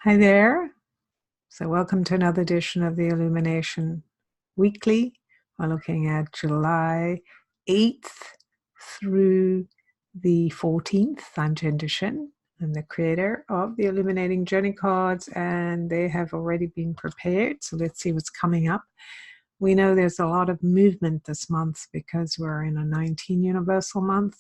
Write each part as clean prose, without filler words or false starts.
Hi there. So welcome to another edition of the Illumination Weekly. We're looking at July 8th through the 14th. I'm Jen Duchen. I'm the creator of the Illuminating Journey Cards, and they have already been prepared. So let's see what's coming up. We know there's a lot of movement this month because we're in a 19 universal month,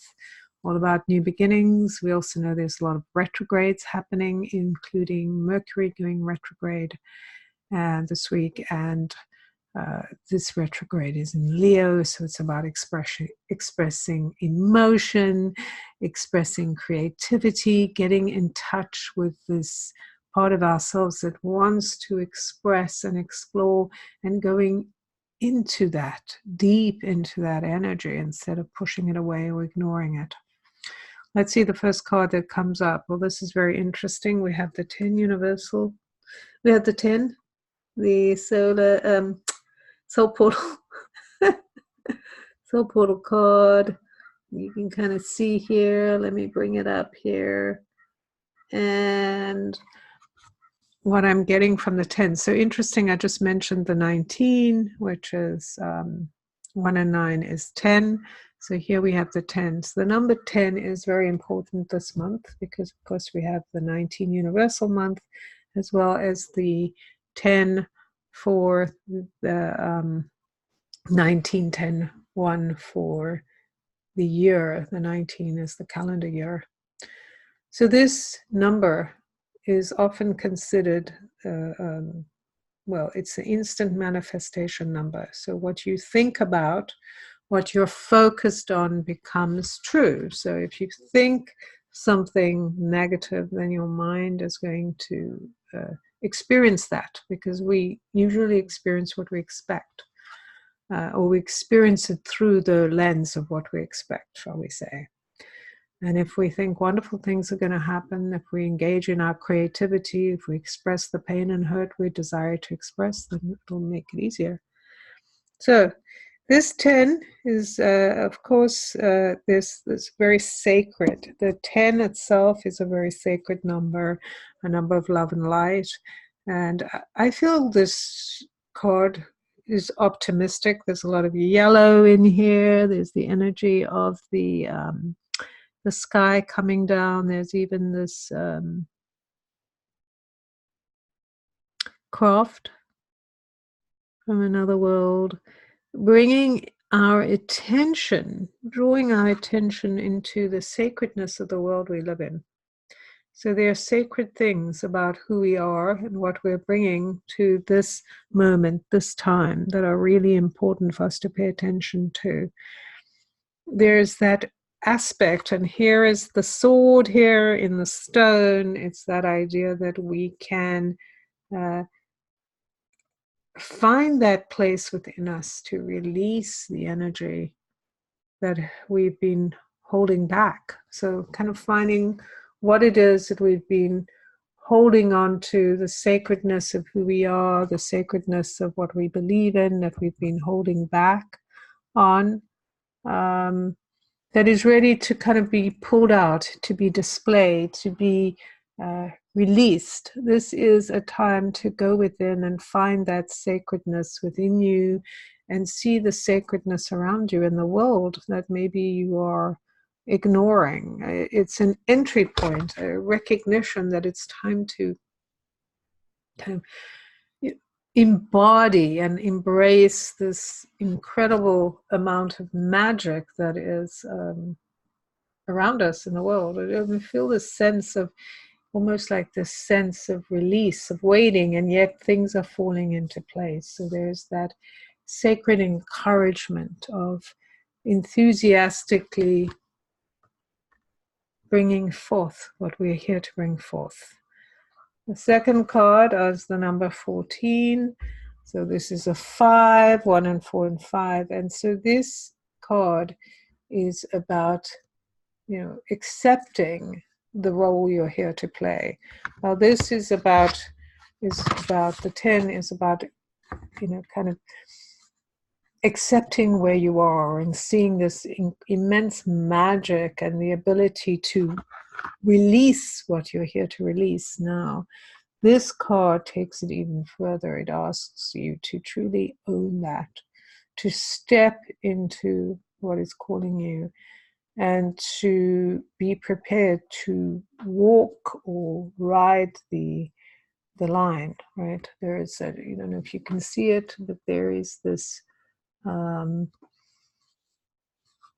all about new beginnings. We also know there's a lot of retrogrades happening, including Mercury going retrograde this week, and this retrograde is in Leo, so it's about expressing emotion, expressing creativity, getting in touch with this part of ourselves that wants to express and explore, and going into that, deep into that energy instead of pushing it away or ignoring it. Let's see the first card that comes up. Well, this is very interesting. We have the 10 universal. We have the 10, the soul portal, soul portal card. You can kind of see here. Let me bring it up here. And what I'm getting from the 10. So interesting, I just mentioned the 19, which is 1 and 9 is 10. So here we have the 10. So the number 10 is very important this month because, of course, we have the 19 universal month as well as the 10 for the 19, 10, 1 for the year. The 19 is the calendar year. So this number is often considered, well, it's an instant manifestation number. So what you think about, what you're focused on becomes true. So if you think something negative, then your mind is going to experience that, because we usually experience what we expect, or we experience it through the lens of what we expect, shall we say. And if we think wonderful things are going to happen, if we engage in our creativity, if we express the pain and hurt we desire to express, then it'll make it easier. So this 10 is, of course, this very sacred. The 10 itself is a very sacred number, a number of love and light. And I feel this card is optimistic. There's a lot of yellow in here. There's the energy of the sky coming down. There's even this craft from another world, bringing our attention, drawing our attention into the sacredness of the world we live in. So there are sacred things about who we are and what we're bringing to this moment, this time, that are really important for us to pay attention to. There's that aspect, and here is the sword here in the stone. It's that idea that we can find that place within us to release the energy that we've been holding back. So kind of finding what it is that we've been holding on to, the sacredness of who we are, the sacredness of what we believe in, that we've been holding back on, that is ready to kind of be pulled out, to be displayed, to be released. This is a time to go within and find that sacredness within you and see the sacredness around you in the world that maybe you are ignoring. It's an entry point, a recognition that it's time to kind of embody and embrace this incredible amount of magic that is around us in the world. We feel this sense of, almost like this sense of release, of waiting, and yet things are falling into place. So there's that sacred encouragement of enthusiastically bringing forth what we're here to bring forth. The second card is the number 14. So this is a 5, 1 and 4 and 5. And so this card is about, accepting the role you're here to play. Now this is about the 10 is about, kind of accepting where you are and seeing this immense magic and the ability to release what you're here to release now. this card takes it even further. It asks you to truly own that, to step into what is calling you, and to be prepared to walk or ride the line, right? There is a, you don't know if you can see it, but there is this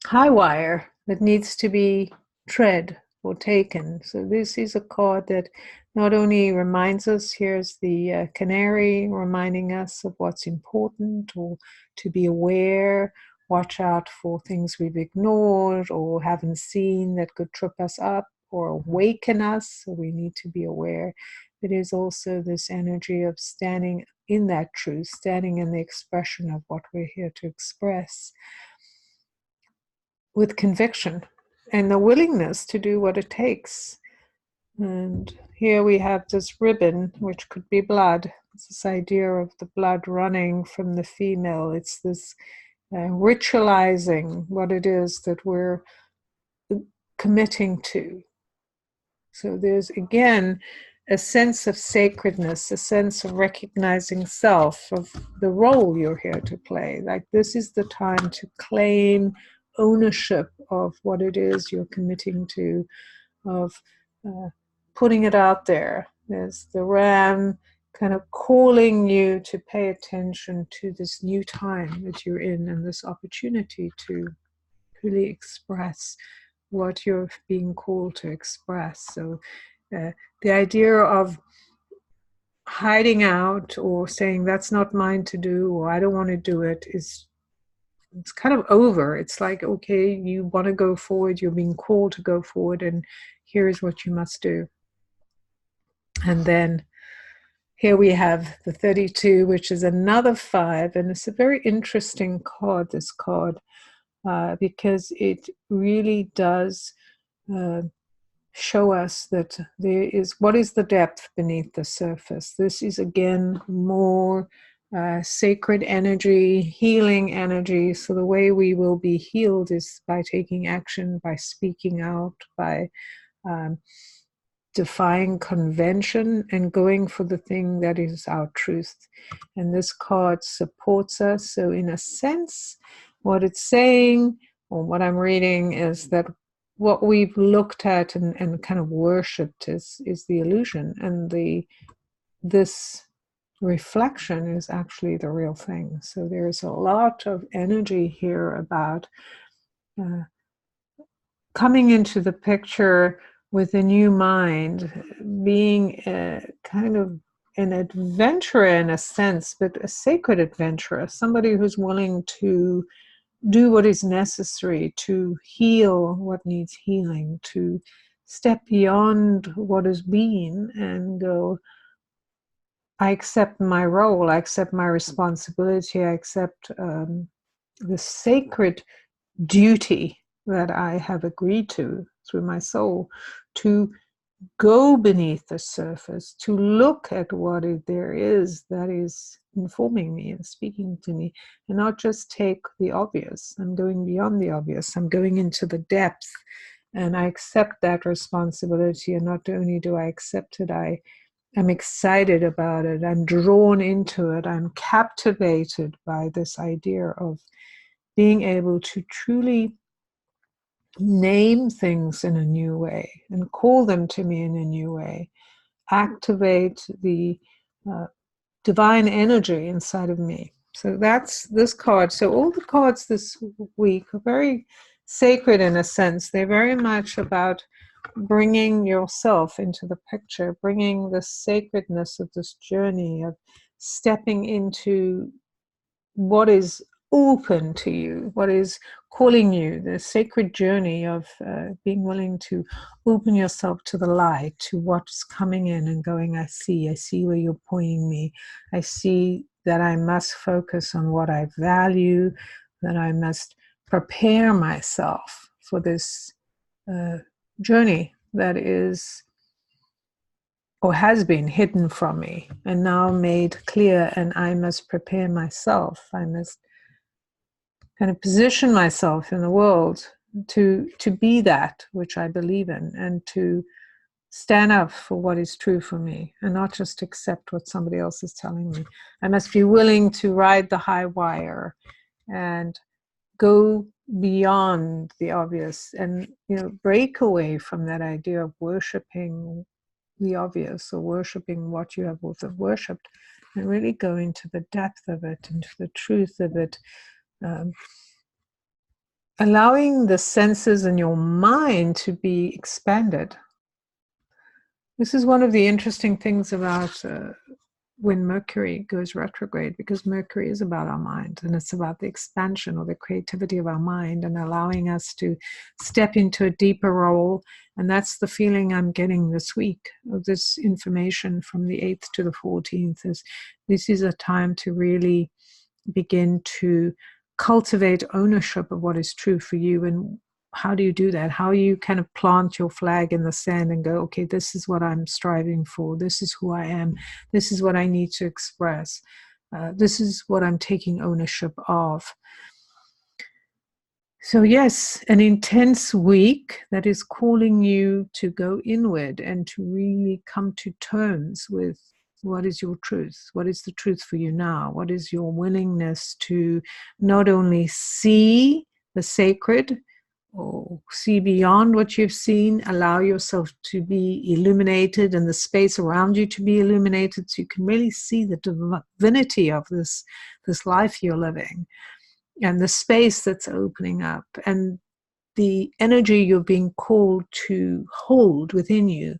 high wire that needs to be tread or taken. So this is a card that not only reminds us, here's the canary reminding us of what's important, or to be aware, watch out for things we've ignored or haven't seen that could trip us up or awaken us, so we need to be aware. It is also this energy of standing in that truth, standing in the expression of what we're here to express, with conviction and the willingness to do what it takes. And here we have this ribbon, which could be blood. It's this idea of the blood running from the female. It's this ritualizing what it is that we're committing to. So there's, again, a sense of sacredness, a sense of recognizing self, of the role you're here to play. Like, this is the time to claim ownership of what it is you're committing to, of putting it out there. There's the ram kind of calling you to pay attention to this new time that you're in, and this opportunity to really express what you're being called to express. So the idea of hiding out or saying that's not mine to do, or I don't want to do it, it's kind of over. It's like, okay, you want to go forward, you're being called to go forward, and here's what you must do. And then here we have the 32, which is another 5, and it's a very interesting card, this card, because it really does show us that there is, what is the depth beneath the surface. This is, again, more sacred energy, healing energy. So the way we will be healed is by taking action, by speaking out, by defying convention and going for the thing that is our truth. And this card supports us. So in a sense, what it's saying, or what I'm reading, is that what we've looked at and kind of worshipped is the illusion, and this reflection is actually the real thing. So there's a lot of energy here about coming into the picture with a new mind, being kind of an adventurer in a sense, but a sacred adventurer, somebody who's willing to do what is necessary to heal what needs healing, to step beyond what has been and go, I accept my role, I accept my responsibility, I accept the sacred duty that I have agreed to through my soul, to go beneath the surface, to look at what there is that is informing me and speaking to me, and not just take the obvious. I'm going beyond the obvious. I'm going into the depth, and I accept that responsibility. And not only do I accept it, I'm excited about it. I'm drawn into it. I'm captivated by this idea of being able to truly name things in a new way and call them to me in a new way, activate the divine energy inside of me. So that's this card. So all the cards this week are very sacred in a sense. They're very much about bringing yourself into the picture, bringing the sacredness of this journey, of stepping into what is open to you, what is calling you, the sacred journey of being willing to open yourself to the light, to what's coming in and going, I see where you're pointing me. I see that I must focus on what I value, that I must prepare myself for this journey that is or has been hidden from me and now made clear, and I must prepare myself. I must kind of position myself in the world to be that which I believe in, and to stand up for what is true for me and not just accept what somebody else is telling me. I must be willing to ride the high wire and go beyond the obvious and, break away from that idea of worshiping the obvious or worshiping what you have worshipped, and really go into the depth of it, into the truth of it, allowing the senses in your mind to be expanded. This is one of the interesting things about when Mercury goes retrograde, because Mercury is about our mind, and it's about the expansion or the creativity of our mind and allowing us to step into a deeper role. And that's the feeling I'm getting this week of this information from the 8th to the 14th. This is a time to really begin to cultivate ownership of what is true for you. And how do you do that? How you kind of plant your flag in the sand and go, okay, this is what I'm striving for. This is who I am. This is what I need to express. This is what I'm taking ownership of. So yes, an intense week that is calling you to go inward and to really come to terms with what is your truth? What is the truth for you now? What is your willingness to not only see the sacred or see beyond what you've seen, allow yourself to be illuminated and the space around you to be illuminated so you can really see the divinity of this life you're living and the space that's opening up and the energy you're being called to hold within you,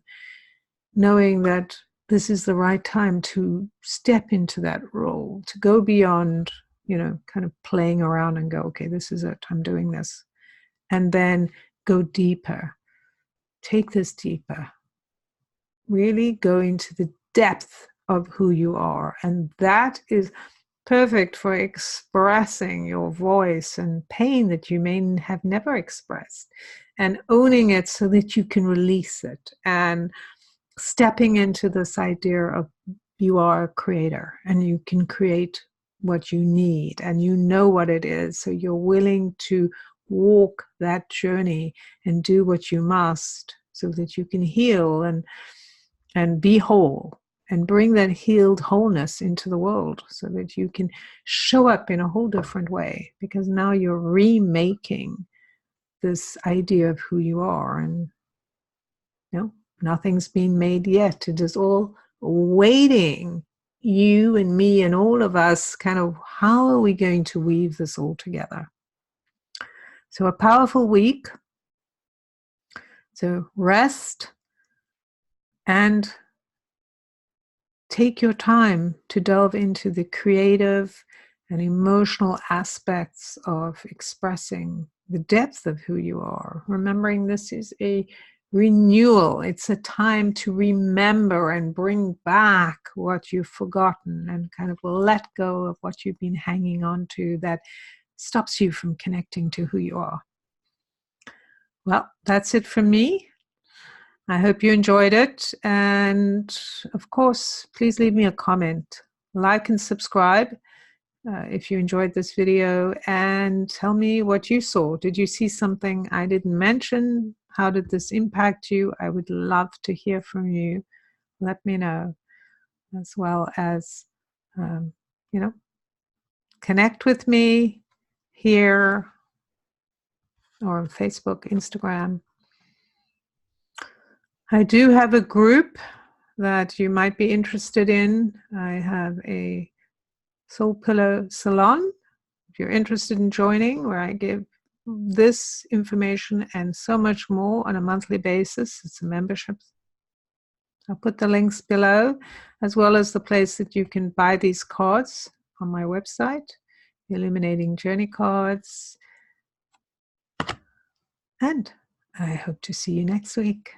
knowing that this is the right time to step into that role, to go beyond, kind of playing around and go, okay, this is it, I'm doing this. And then go deeper. Take this deeper. Really go into the depth of who you are. And that is perfect for expressing your voice and pain that you may have never expressed, and owning it so that you can release it, and stepping into this idea of you are a creator and you can create what you need and you know what it is. So you're willing to walk that journey and do what you must so that you can heal and be whole and bring that healed wholeness into the world so that you can show up in a whole different way, because now you're remaking this idea of who you are. And nothing's been made yet. It is all waiting, you and me and all of us, kind of how are we going to weave this all together? So a powerful week. So rest and take your time to delve into the creative and emotional aspects of expressing the depth of who you are. Remembering this is a renewal. It's a time to remember and bring back what you've forgotten and kind of let go of what you've been hanging on to that stops you from connecting to who you are. Well, that's it from me. I hope you enjoyed it. And of course, please leave me a comment, like and subscribe if you enjoyed this video, and tell me what you saw. Did you see something I didn't mention? How did this impact you? I would love to hear from you. Let me know, as well as, connect with me here or on Facebook, Instagram. I do have a group that you might be interested in. I have a Soul Pillow Salon, if you're interested in joining, where I give this information and so much more on a monthly basis. It's a membership. I'll put the links below, as well as the place that you can buy these cards on my website, Illuminating Journey Cards. And I hope to see you next week.